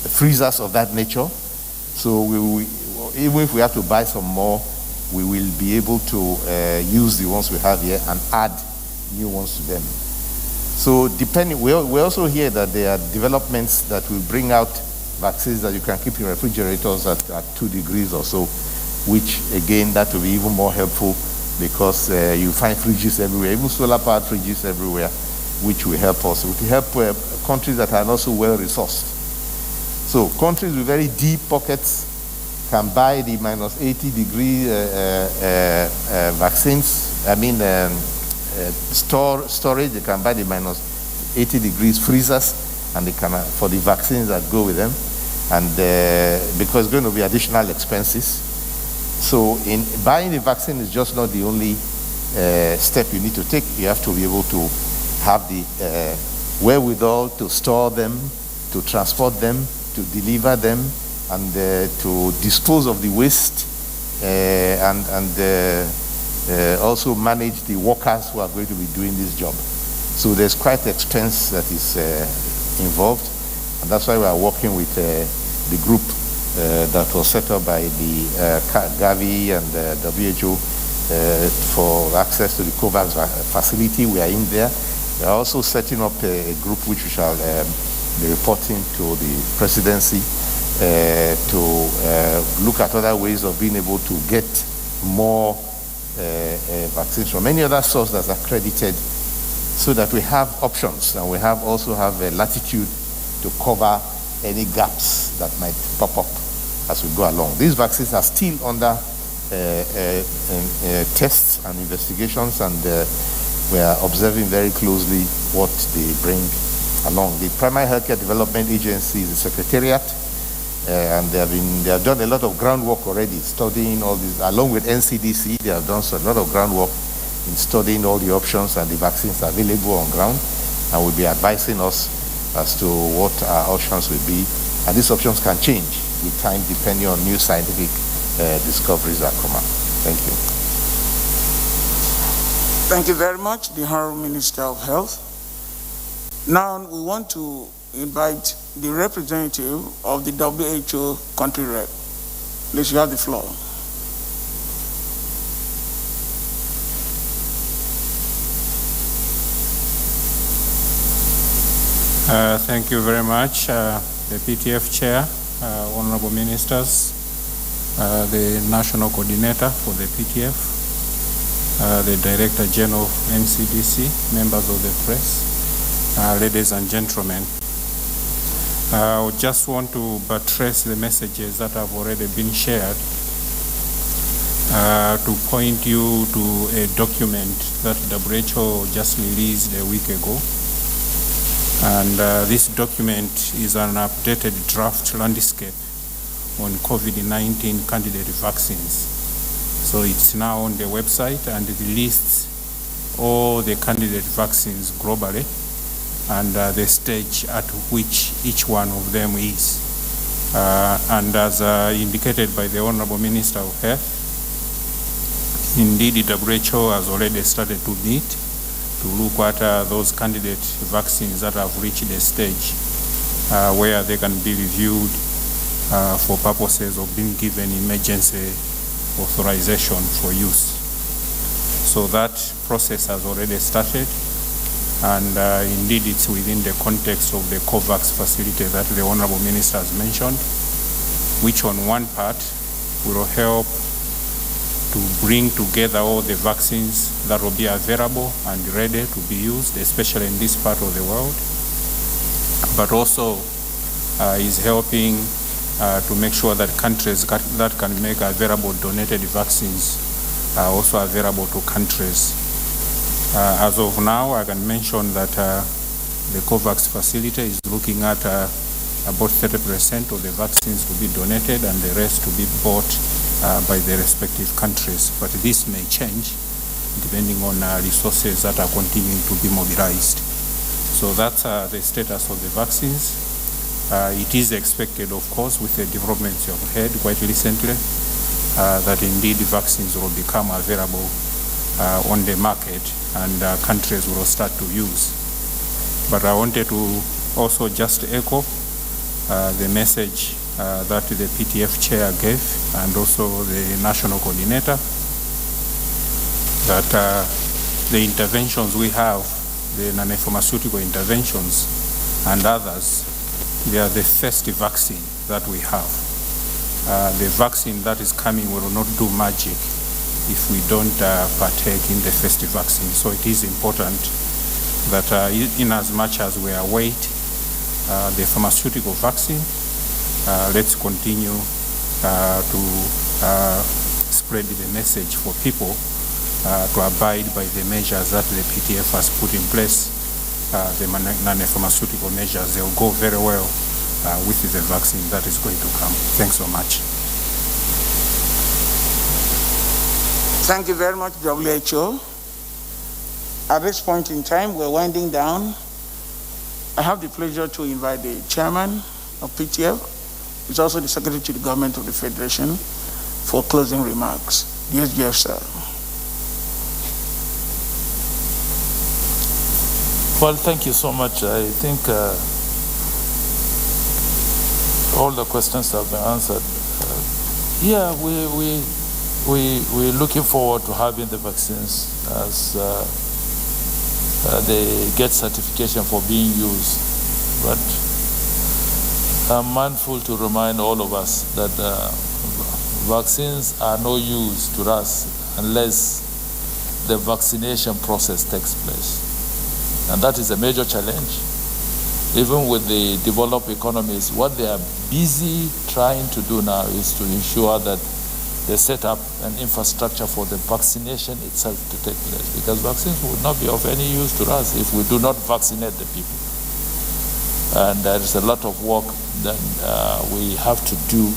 freezers of that nature. So even if we have to buy some more, we will be able to use the ones we have here and add new ones to them. So depending, we also hear that there are developments that will bring out vaccines that you can keep in refrigerators at 2 degrees or so, which again, that will be even more helpful, because you find fridges everywhere, even solar-powered fridges everywhere, which will help us. It will help countries that are not so well resourced. So countries with very deep pockets can buy the minus 80 degree vaccines. Storage, they can buy the minus 80 degrees freezers, and they can for the vaccines that go with them, and because it's going to be additional expenses. So in buying the vaccine is just not the only step you need to take. You have to be able to have the wherewithal to store them, to transport them, to deliver them, and to dispose of the waste, and also manage the workers who are going to be doing this job. So there's quite expense that is involved, and that's why we are working with the group that was set up by the Gavi and the WHO for access to the COVAX facility. We are in there. We are also setting up a group which we shall be reporting to the presidency to look at other ways of being able to get more vaccines from any other source that's accredited, so that we have options, and we also have a latitude to cover any gaps that might pop up as we go along. These vaccines are still under tests and investigations, and we are observing very closely what they bring along. The Primary Healthcare Development Agency is the secretariat, and they have done a lot of groundwork already, studying all this, along with NCDC. They have done a lot of groundwork in studying all the options and the vaccines available on ground, and will be advising us as to what our options will be. And these options can change with time depending on new scientific discoveries that come up. Thank you. Thank you very much, the Honorable Minister of Health. Now we want to invite the representative of the WHO country rep. Please, you have the floor. Thank you very much, the PTF Chair, Honorable Ministers, the National Coordinator for the PTF, the Director General of NCDC, members of the press, ladies and gentlemen. I just want to buttress the messages that have already been shared to point you to a document that WHO just released a week ago. And this document is an updated draft landscape on COVID-19 candidate vaccines. So it's now on the website, and it lists all the candidate vaccines globally and the stage at which each one of them is. And as indicated by the Honorable Minister of Health, indeed the WHO has already started to meet to look at those candidate vaccines that have reached the stage where they can be reviewed for purposes of being given emergency authorization for use. So that process has already started, and indeed it's within the context of the COVAX facility that the Honorable Minister has mentioned, which on one part will help to bring together all the vaccines that will be available and ready to be used, especially in this part of the world, but also is helping to make sure that countries that can make available donated vaccines are also available to countries. As of now, I can mention that the COVAX facility is looking at about 30% of the vaccines to be donated and the rest to be bought by the respective countries. But this may change depending on resources that are continuing to be mobilized. So that's the status of the vaccines. It is expected, of course, with the developments you have heard quite recently, that indeed vaccines will become available on the market and countries will start to use. But I wanted to also just echo the message that the PTF chair gave and also the national coordinator, that the interventions we have, the non-pharmaceutical interventions and others, they are the first vaccine that we have. The vaccine that is coming will not do magic if we don't partake in the first vaccine. So it is important that in as much as we await the pharmaceutical vaccine, let's continue to spread the message for people to abide by the measures that the PTF has put in place, the non-pharmaceutical measures. They'll go very well with the vaccine that is going to come. Thanks so much. Thank you very much, WHO. At this point in time, we're winding down. I have the pleasure to invite the chairman of PTF, who is also the secretary to the government of the Federation, for closing remarks. The SGF, sir. Well, thank you so much. I think all the questions have been answered. We're looking forward to having the vaccines as they get certification for being used. But I'm mindful to remind all of us that vaccines are no use to us unless the vaccination process takes place. And that is a major challenge. Even with the developed economies, what they are busy trying to do now is to ensure that they set up an infrastructure for the vaccination itself to take place, because vaccines would not be of any use to us if we do not vaccinate the people. And there is a lot of work that we have to do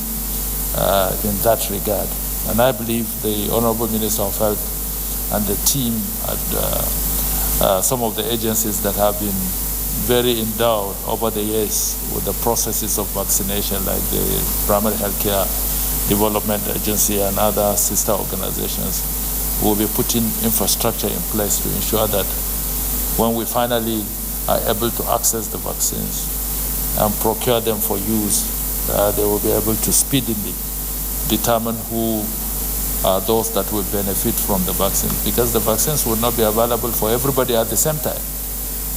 in that regard. And I believe the Honorable Minister of Health and the team at some of the agencies that have been very endowed over the years with the processes of vaccination, like the Primary Healthcare Development Agency and other sister organizations, will be putting infrastructure in place to ensure that when we finally are able to access the vaccines and procure them for use, they will be able to speedily determine who are those that will benefit from the vaccines, because the vaccines will not be available for everybody at the same time.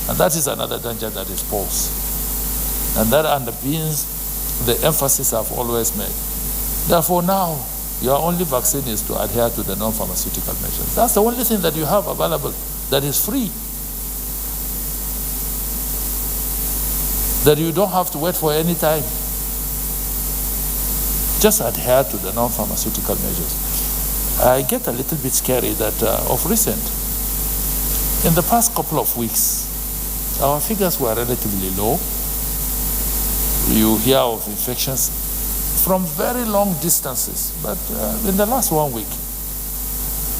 And that is another danger that is posed. And that underpins the emphasis I've always made. Therefore now, your only vaccine is to adhere to the non-pharmaceutical measures. That's the only thing that you have available that is free. That you don't have to wait for any time. Just adhere to the non-pharmaceutical measures. I get a little bit scary that of recent, in the past couple of weeks, our figures were relatively low. You hear of infections from very long distances, but in the last 1 week,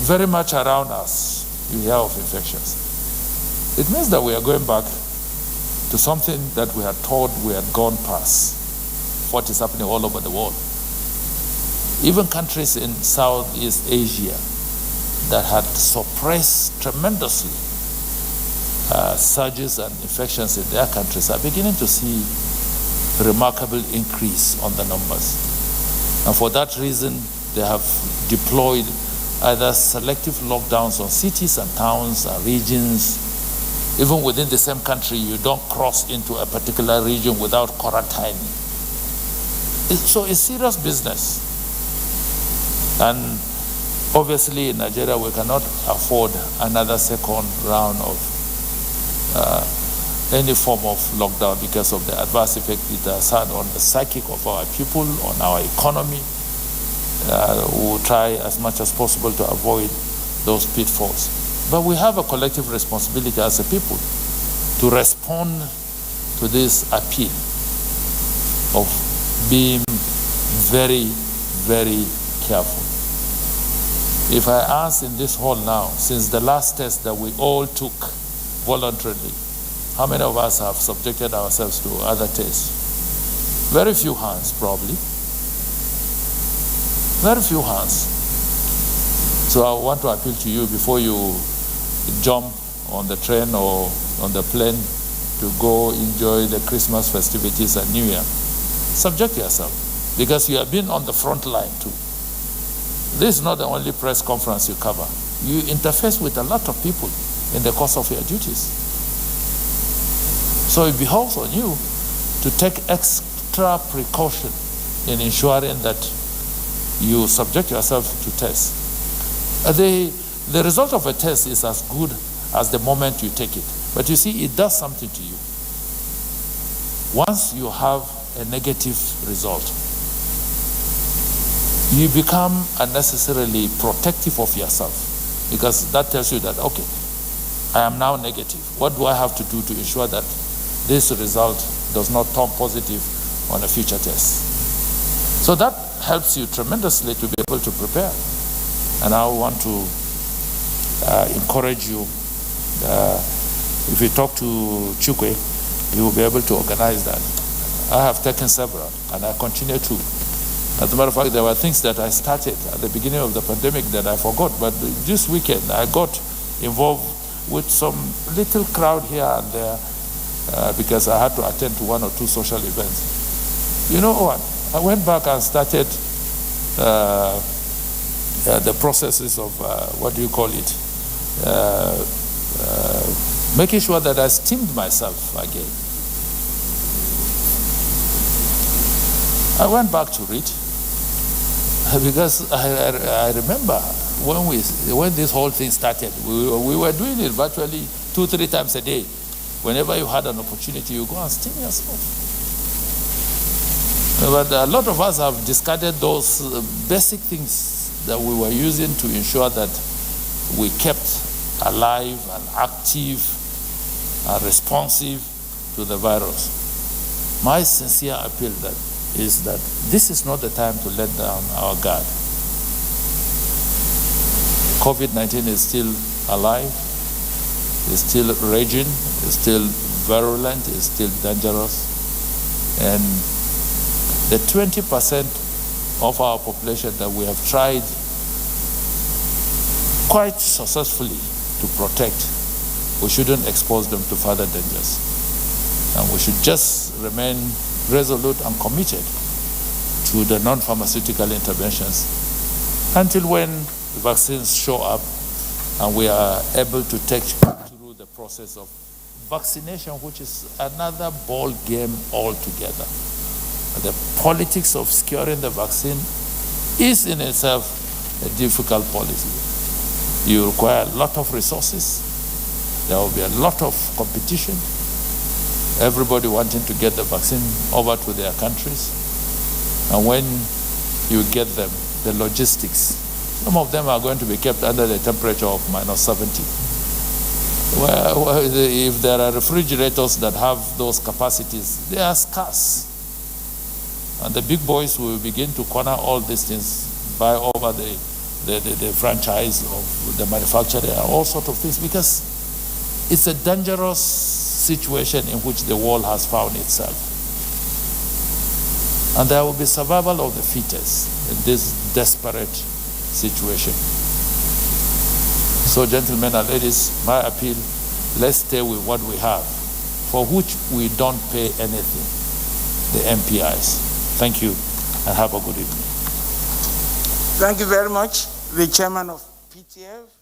very much around us, you hear of infections. It means that we are going back to something that we had thought we had gone past, what is happening all over the world. Even countries in Southeast Asia that had suppressed tremendously surges and infections in their countries are beginning to see a remarkable increase on the numbers. And for that reason, they have deployed either selective lockdowns on cities and towns and regions. Even within the same country, you don't cross into a particular region without quarantining. So it's serious business. And obviously in Nigeria we cannot afford another second round of any form of lockdown because of the adverse effect it has had on the psychic of our people, on our economy. We will try as much as possible to avoid those pitfalls. But we have a collective responsibility as a people to respond to this appeal of being very, very careful. If I ask in this hall now, since the last test that we all took voluntarily, how many of us have subjected ourselves to other tests? Very few hands, probably. Very few hands. So I want to appeal to you before you jump on the train or on the plane to go enjoy the Christmas festivities and New Year. Subject yourself, because you have been on the front line too. This is not the only press conference you cover. You interface with a lot of people in the course of your duties. So it behoves on you to take extra precaution in ensuring that you subject yourself to tests. The result of a test is as good as the moment you take it. But you see, it does something to you. Once you have a negative result, you become unnecessarily protective of yourself, because that tells you that, okay, I am now negative. What do I have to do to ensure that this result does not turn positive on a future test? So that helps you tremendously to be able to prepare. And I want to encourage you, if you talk to Chukwe, you will be able to organize that. I have taken several, and I continue to. As a matter of fact, there were things that I started at the beginning of the pandemic that I forgot, but this weekend I got involved with some little crowd here and there because I had to attend to one or two social events. You know what? I went back and started the processes of, what do you call it? Making sure that I steamed myself again. I went back to read because I remember when this whole thing started, we were doing it virtually 2-3 times a day. Whenever you had an opportunity, you go and steam yourself. But a lot of us have discarded those basic things that we were using to ensure that we kept alive and active and responsive to the virus. My sincere appeal is that this is not the time to let down our guard. COVID-19 is still alive, is still raging, is still virulent, is still dangerous. And the 20% of our population that we have tried quite successfully to protect, we shouldn't expose them to further dangers. And we should just remain resolute and committed to the non-pharmaceutical interventions until when the vaccines show up and we are able to take through the process of vaccination, which is another ball game altogether. The politics of securing the vaccine is in itself a difficult policy. You require a lot of resources. There will be a lot of competition. Everybody wanting to get the vaccine over to their countries. And when you get them, the logistics, some of them are going to be kept under the temperature of -70. Well, if there are refrigerators that have those capacities, they are scarce. And the big boys will begin to corner all these things, buy over the franchise of the manufacturer, and all sorts of things, because it's a dangerous situation in which the world has found itself. And there will be survival of the fittest in this desperate situation. So, gentlemen and ladies, my appeal, let's stay with what we have, for which we don't pay anything, the MPIs. Thank you, and have a good evening. Thank you very much, the chairman of PTF.